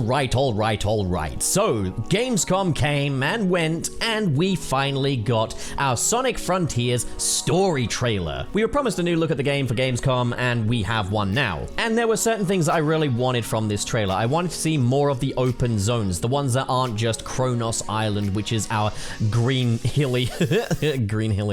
Alright. So, Gamescom came and went, and we finally got our Sonic Frontiers story trailer. We were promised a new look at the game for Gamescom, and we have one now. And there were certain things I really wanted from this trailer. I wanted to see more of the open zones, the ones that aren't just Kronos Island, which is our green hilly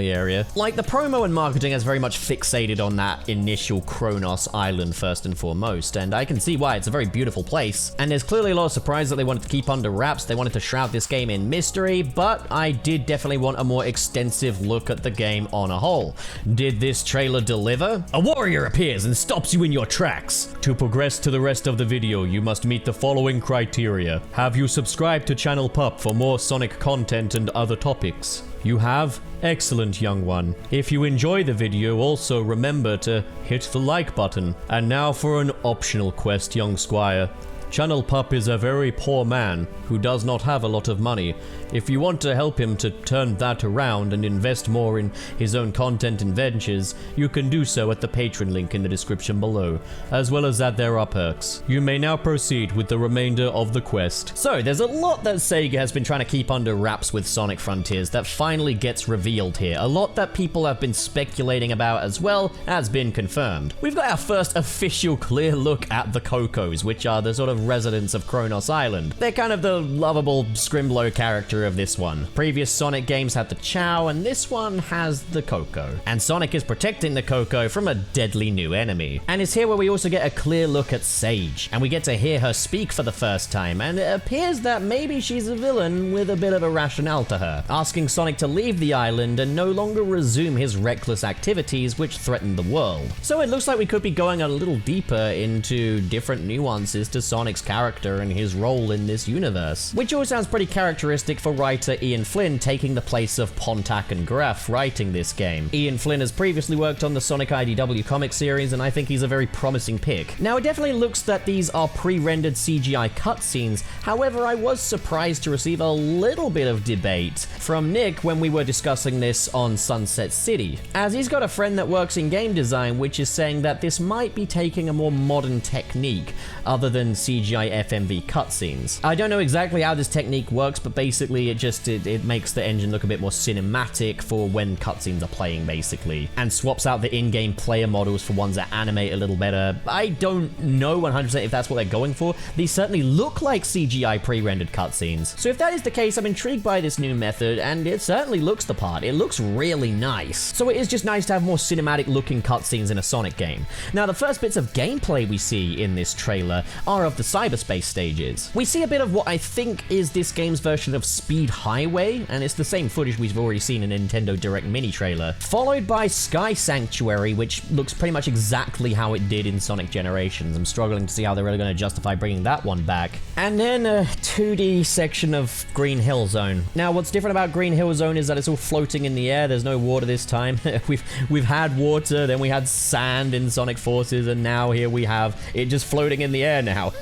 area. Like, the promo and marketing has very much fixated on that initial Kronos Island first and foremost, and I can see why. It's a very beautiful place, and there's clearly a lot of surprise that they wanted to keep under wraps. They wanted to shroud this game in mystery, but I did definitely want a more extensive look at the game on a whole. Did this trailer deliver? A warrior appears and stops you in your tracks. To progress to the rest of the video, you must meet the following criteria. Have you subscribed to Channel Pup for more Sonic content and other topics? You have? Excellent, young one. If you enjoy the video, also remember to hit the like button. And now for an optional quest, young squire. Channel Pup is a very poor man who does not have a lot of money. If you want to help him to turn that around and invest more in his own content and ventures, you can do so at the Patreon link in the description below, as well as that there are perks. You may now proceed with the remainder of the quest. So, there's a lot that Sega has been trying to keep under wraps with Sonic Frontiers that finally gets revealed here. A lot that people have been speculating about as well has been confirmed. We've got our first official clear look at the Cocos, which are the sort of residents of Kronos Island. They're kind of the lovable Scrimblow character of this one. Previous Sonic games had the Chow, and this one has the Coco. And Sonic is protecting the Coco from a deadly new enemy. And it's here where we also get a clear look at Sage, and we get to hear her speak for the first time, and it appears that maybe she's a villain with a bit of a rationale to her, asking Sonic to leave the island and no longer resume his reckless activities which threaten the world. So it looks like we could be going a little deeper into different nuances to Sonic's character and his role in this universe, which all sounds pretty characteristic for writer Ian Flynn taking the place of Pontac and Graff writing this game. Ian Flynn has previously worked on the Sonic IDW comic series, and I think he's a very promising pick. Now, it definitely looks that these are pre-rendered CGI cutscenes. However, I was surprised to receive a little bit of debate from Nick when we were discussing this on Sunset City, as he's got a friend that works in game design which is saying that this might be taking a more modern technique other than CGI FMV cutscenes. I don't know exactly how this technique works, but basically it makes the engine look a bit more cinematic for when cutscenes are playing, basically, and swaps out the in-game player models for ones that animate a little better. I don't know 100% if that's what they're going for. These certainly look like CGI pre-rendered cutscenes. So if that is the case, I'm intrigued by this new method, and it certainly looks the part. It looks really nice. So it is just nice to have more cinematic looking cutscenes in a Sonic game. Now, the first bits of gameplay we see in this trailer are of the cyberspace stages. We see a bit of what I think is this game's version of Speed Highway, and it's the same footage we've already seen in a Nintendo Direct mini trailer, followed by Sky Sanctuary, which looks pretty much exactly how it did in Sonic Generations. I'm struggling to see how they're really going to justify bringing that one back. And then a 2D section of Green Hill Zone. Now, what's different about Green Hill Zone is that it's all floating in the air. There's no water this time. We've had water, then we had sand in Sonic Forces, and now here we have it just floating in the air now.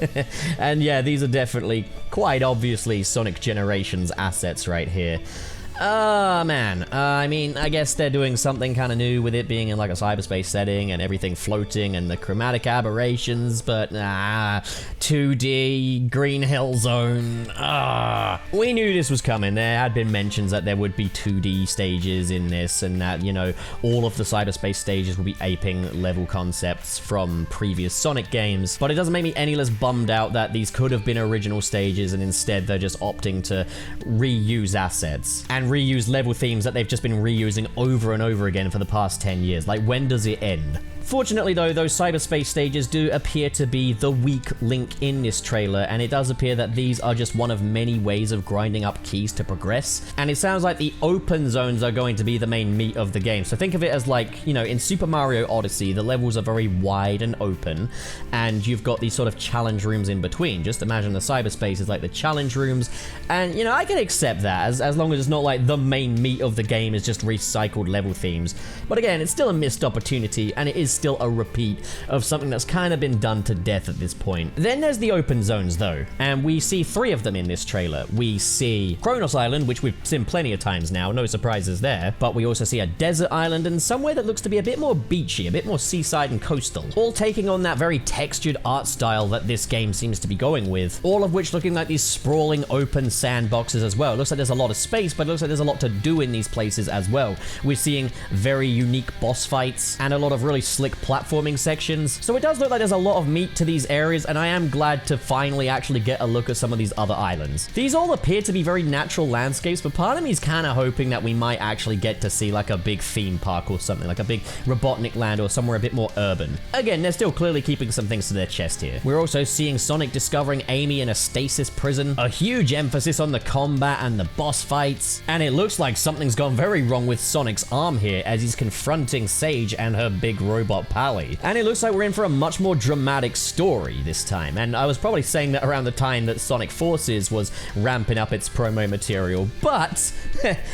And yeah, these are definitely quite obviously Sonic Generations assets right here. Man. I mean, I guess they're doing something kind of new with it being in like a cyberspace setting and everything floating and the chromatic aberrations, but 2D, Green Hill Zone, We knew this was coming. There had been mentions that there would be 2D stages in this, and that, you know, all of the cyberspace stages will be aping level concepts from previous Sonic games, but it doesn't make me any less bummed out that these could have been original stages and instead they're just opting to reuse assets and reuse level themes that they've just been reusing over and over again for the past 10 years. Like, when does it end? Fortunately though, those cyberspace stages do appear to be the weak link in this trailer, and it does appear that these are just one of many ways of grinding up keys to progress, and it sounds like the open zones are going to be the main meat of the game. So think of it as like, you know, in Super Mario Odyssey, the levels are very wide and open, and you've got these sort of challenge rooms in between. Just imagine the cyberspace is like the challenge rooms, and, you know, I can accept that as long as it's not like like the main meat of the game is just recycled level themes. But again, it's still a missed opportunity, and it is still a repeat of something that's kind of been done to death at this point. Then there's the open zones though, and we see 3 of them in this trailer. We see Kronos Island, which we've seen plenty of times now, no surprises there, but we also see a desert island and somewhere that looks to be a bit more beachy, a bit more seaside and coastal, all taking on that very textured art style that this game seems to be going with, all of which looking like these sprawling open sandboxes as well. It looks like there's a lot of space, but it looks like there's a lot to do in these places as well. We're seeing very unique boss fights and a lot of really slick platforming sections, so it does look like there's a lot of meat to these areas, and I am glad to finally actually get a look at some of these other islands. These all appear to be very natural landscapes, but part of me is kind of hoping that we might actually get to see like a big theme park or something, like a big Robotnik land or somewhere a bit more urban. Again, they're still clearly keeping some things to their chest here. We're also seeing Sonic discovering Amy in a stasis prison, a huge emphasis on the combat and the boss fights, and it looks like something's gone very wrong with Sonic's arm here as he's confronting Sage and her big robot pally. And it looks like we're in for a much more dramatic story this time, and I was probably saying that around the time that Sonic Forces was ramping up its promo material, but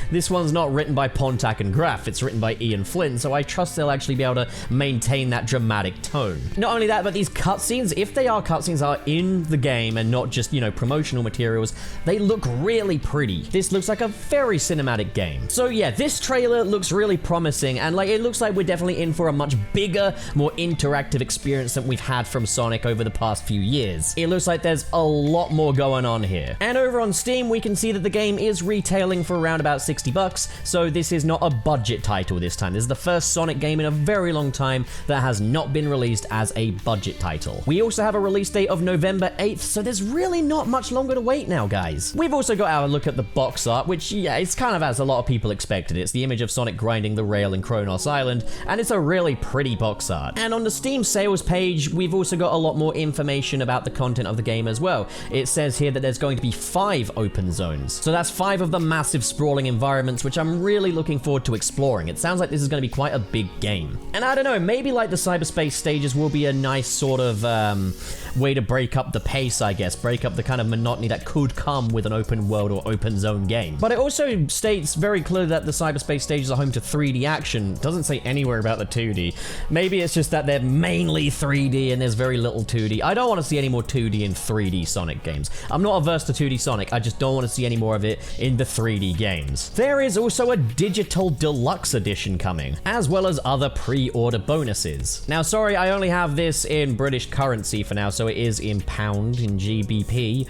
this one's not written by Pontac and Graff, it's written by Ian Flynn, so I trust they'll actually be able to maintain that dramatic tone. Not only that, but these cutscenes, if they are cutscenes, are in the game and not just, you know, promotional materials, they look really pretty. This looks like a very cinematic game. So yeah, this trailer looks really promising, and like it looks like we're definitely in for a much bigger, more interactive experience than we've had from Sonic over the past few years. It looks like there's a lot more going on here. And over on Steam, we can see that the game is retailing for around about $60, so this is not a budget title this time. This is the first Sonic game in a very long time that has not been released as a budget title. We also have a release date of November 8th, so there's really not much longer to wait now, guys. We've also got our look at the box art, which, yeah, it's kind of as a lot of people expected. It's the image of Sonic grinding the rail in Kronos Island, and it's a really pretty box art. And on the Steam sales page, we've also got a lot more information about the content of the game as well. It says here that there's going to be 5 open zones. So that's 5 of the massive sprawling environments, which I'm really looking forward to exploring. It sounds like this is going to be quite a big game. And I don't know, maybe like the cyberspace stages will be a nice sort of way to break up the pace, I guess, break up the kind of monotony that could come with an open world or open zone game. But it also states very clearly that the cyberspace stages are home to 3D action. It doesn't say anywhere about the 2D. Maybe it's just that they're mainly 3D and there's very little 2D. I don't want to see any more 2D and 3D Sonic games. I'm not averse to 2D Sonic, I just don't want to see any more of it in the 3D games. There is also a digital deluxe edition coming, as well as other pre-order bonuses. Now, sorry, I only have this in British currency for now, so it is in pound, in GBP.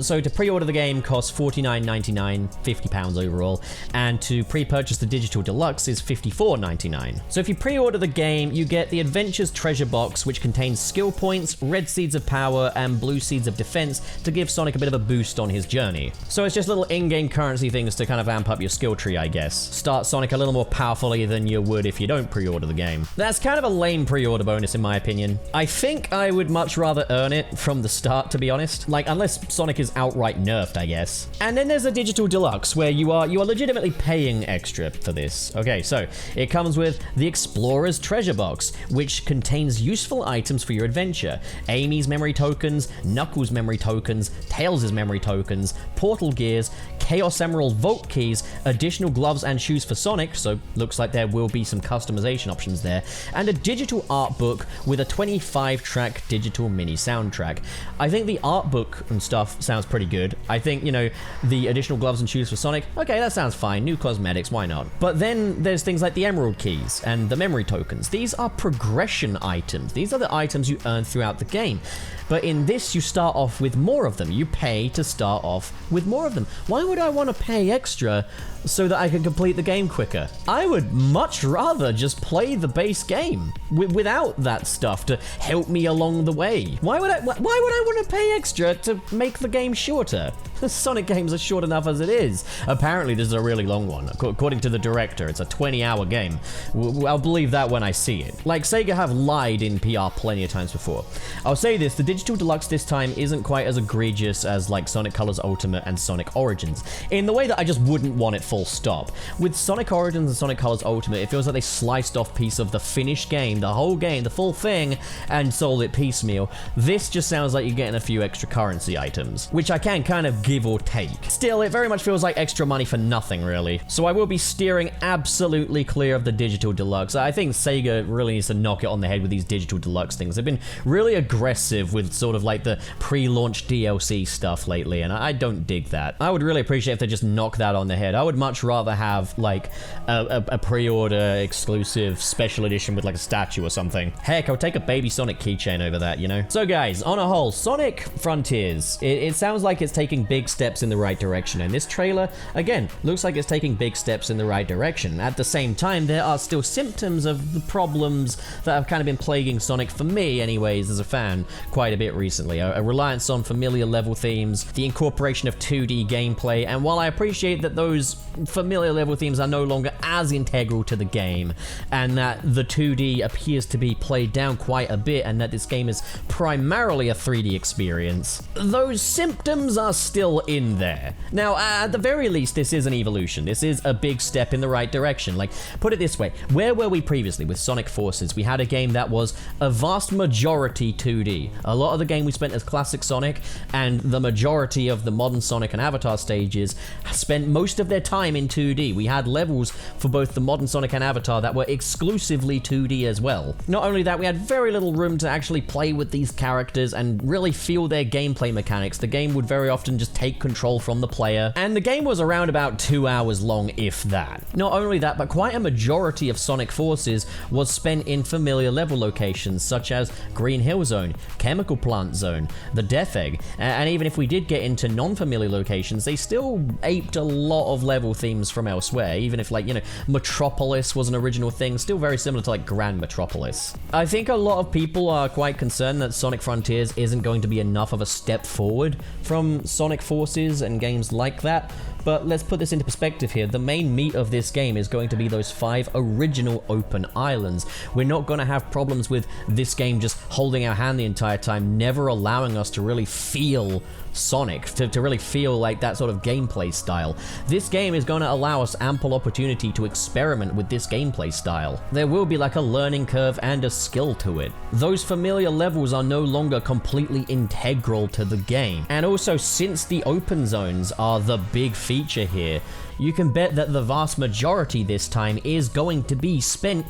So to pre-order the game costs $49.99, £50 overall, and to pre-purchase the digital deluxe is $54.99. So if you pre-order the game, you get the Adventures treasure box, which contains skill points, red seeds of power, and blue seeds of defense to give Sonic a bit of a boost on his journey. So it's just little in-game currency things to kind of amp up your skill tree, I guess. Start Sonic a little more powerfully than you would if you don't pre-order the game. That's kind of a lame pre-order bonus in my opinion. I think I would much rather earn it from the start, to be honest. Like, unless Sonic is outright nerfed, I guess. And then there's a digital deluxe where you are legitimately paying extra for this. Okay, so it comes with the Explorer's treasure box, which contains useful items for your adventure. Amy's memory tokens, Knuckles' memory tokens, Tails' memory tokens, portal gears, Chaos Emerald vault keys, additional gloves and shoes for Sonic, so looks like there will be some customization options there, and a digital art book with a 25-track digital mini soundtrack. I think the art book and stuff sounds pretty good. I think, you know, the additional gloves and shoes for Sonic, okay, that sounds fine. New cosmetics, why not? But then there's things like the Emerald keys and the memory tokens. These are progression items. These are the items you earn throughout the game. But in this, you start off with more of them. You pay to start off with more of them. Why would I want to pay extra so that I can complete the game quicker? I would much rather just play the base game without that stuff to help me along the way. Why would I want to pay extra to make the game shorter? The Sonic games are short enough as it is. Apparently, this is a really long one. According to the director, it's a 20-hour game. I'll believe that when I see it. Like, Sega have lied in PR plenty of times before. I'll say this, the Digital Deluxe this time isn't quite as egregious as, like, Sonic Colors Ultimate and Sonic Origins, in the way that I just wouldn't want it full stop. With Sonic Origins and Sonic Colors Ultimate, it feels like they sliced off piece of the finished game, the whole game, the full thing, and sold it piecemeal. This just sounds like you're getting a few extra currency items, which I can kind of give or take. Still, it very much feels like extra money for nothing, really. So I will be steering absolutely clear of the Digital Deluxe. I think Sega really needs to knock it on the head with these Digital Deluxe things. They've been really aggressive with sort of like the pre-launch DLC stuff lately, and I don't dig that. I would really appreciate if they just knock that on the head. I would much rather have like a pre-order exclusive special edition with like a statue or something. Heck, I'll take a Baby Sonic keychain over that, you know? So guys, on a whole, Sonic Frontiers, it sounds like it's taking big steps in the right direction, and this trailer, again, looks like it's taking big steps in the right direction. At the same time, there are still symptoms of the problems that have kind of been plaguing Sonic, for me anyways, as a fan, quite a bit recently. A reliance on familiar level themes, the incorporation of 2D gameplay, and while I appreciate that those familiar level themes are no longer as integral to the game, and that the 2D appears to be played down quite a bit, and that this game is primarily a 3D experience, those symptoms are still in there. Now, at the very least, this is an evolution. This is a big step in the right direction. Like, put it this way, where were we previously with Sonic Forces? We had a game that was a vast majority 2D. A lot of the game we spent as classic Sonic, and the majority of the modern Sonic and Avatar stages spent most of their time in 2D. We had levels for both the modern Sonic and Avatar that were exclusively 2D as well. Not only that, we had very little room to actually play with these characters and really feel their gameplay mechanics. The game would very often just take control from the player, and the game was around about 2 hours long, if that. Not only that, but quite a majority of Sonic Forces was spent in familiar level locations such as Green Hill Zone, Chemical Plant Zone, the Death Egg, and even if we did get into non-familiar locations, they still aped a lot of level themes from elsewhere, even if, like, you know, Metropolis was an original thing, still very similar to like Grand Metropolis. I think a lot of people are quite concerned that Sonic Frontiers isn't going to be enough of a step forward from Sonic Forces and games like that, but let's put this into perspective here. The main meat of this game is going to be those 5 original open islands. We're not going to have problems with this game just holding our hand the entire time, never allowing us to really feel Sonic, to really feel like that sort of gameplay style. This game is going to allow us ample opportunity to experiment with this gameplay style. There will be like a learning curve and a skill to it. Those familiar levels are no longer completely integral to the game. And also, since the open zones are the big feature here, you can bet that the vast majority this time is going to be spent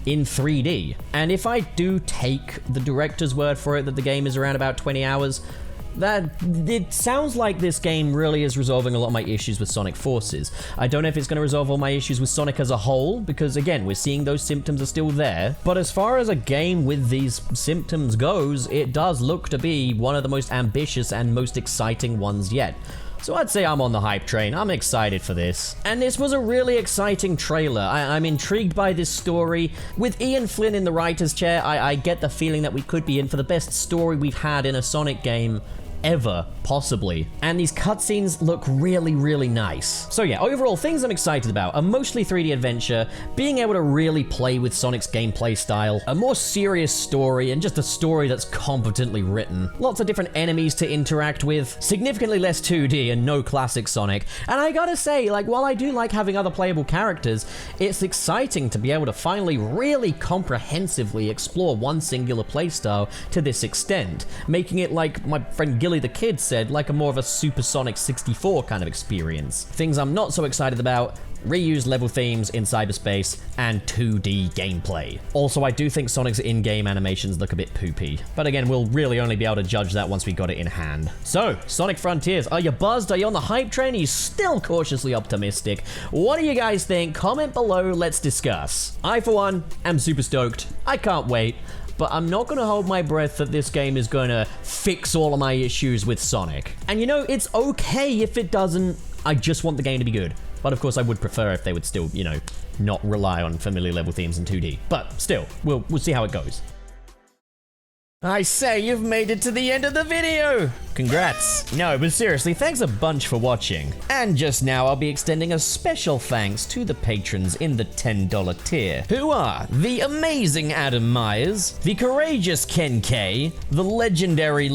in 3D. And if I do take the director's word for it that the game is around about 20 hours, that it sounds like this game really is resolving a lot of my issues with Sonic Forces. I don't know if it's going to resolve all my issues with Sonic as a whole, because again, we're seeing those symptoms are still there. But as far as a game with these symptoms goes, it does look to be one of the most ambitious and most exciting ones yet. So I'd say I'm on the hype train. I'm excited for this. And this was a really exciting trailer. I'm intrigued by this story. With Ian Flynn in the writer's chair, I get the feeling that we could be in for the best story we've had in a Sonic game ever, possibly. And these cutscenes look really, really nice. So yeah, overall, things I'm excited about. A mostly 3D adventure, being able to really play with Sonic's gameplay style, a more serious story, and just a story that's competently written. Lots of different enemies to interact with, significantly less 2D and no classic Sonic. And I gotta say, like, while I do like having other playable characters, it's exciting to be able to finally really comprehensively explore one singular playstyle to this extent, making it, like my friend Gilly the Kid said, like a more of a Super Sonic 64 kind of experience. Things I'm not so excited about: reused level themes in cyberspace and 2D gameplay. Also, I do think Sonic's in-game animations look a bit poopy, but again, we'll really only be able to judge that once we got it in hand. So, Sonic Frontiers, are you buzzed? Are you on the hype train? Are you still cautiously optimistic? What do you guys think? Comment below, let's discuss. I, for one, am super stoked. I can't wait. But I'm not going to hold my breath that this game is going to fix all of my issues with Sonic. And you know, it's okay if it doesn't. I just want the game to be good. But of course, I would prefer if they would still, you know, not rely on familiar level themes in 2D. But still, we'll see how it goes. I say, you've made it to the end of the video! Congrats. No, but seriously, thanks a bunch for watching. And just now, I'll be extending a special thanks to the patrons in the $10 tier, who are the amazing Adam Myers, the courageous Ken K, the legendary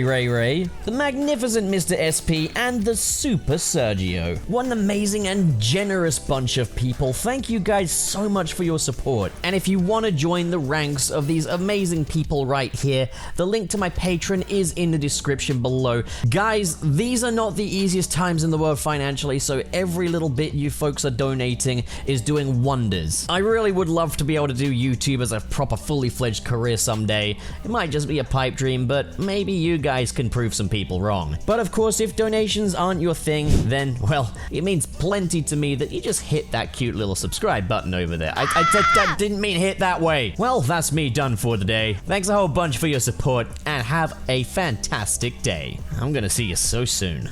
Ray Ray, the magnificent Mr. SP, and the super Sergio. What an amazing and generous bunch of people. Thank you guys so much for your support. And if you want to join the ranks of these amazing people right here, the link to my Patreon is in the description below. Guys, these are not the easiest times in the world financially, so every little bit you folks are donating is doing wonders. I really would love to be able to do YouTube as a proper fully fledged career someday. It might just be a pipe dream, but maybe you guys can prove some people wrong. But of course, if donations aren't your thing, then, well, it means plenty to me that you just hit that cute little subscribe button over there. I didn't mean hit that way. Well, that's me done for today. Thanks a whole bunch for your support, and have a fantastic day. I'm gonna see you so soon.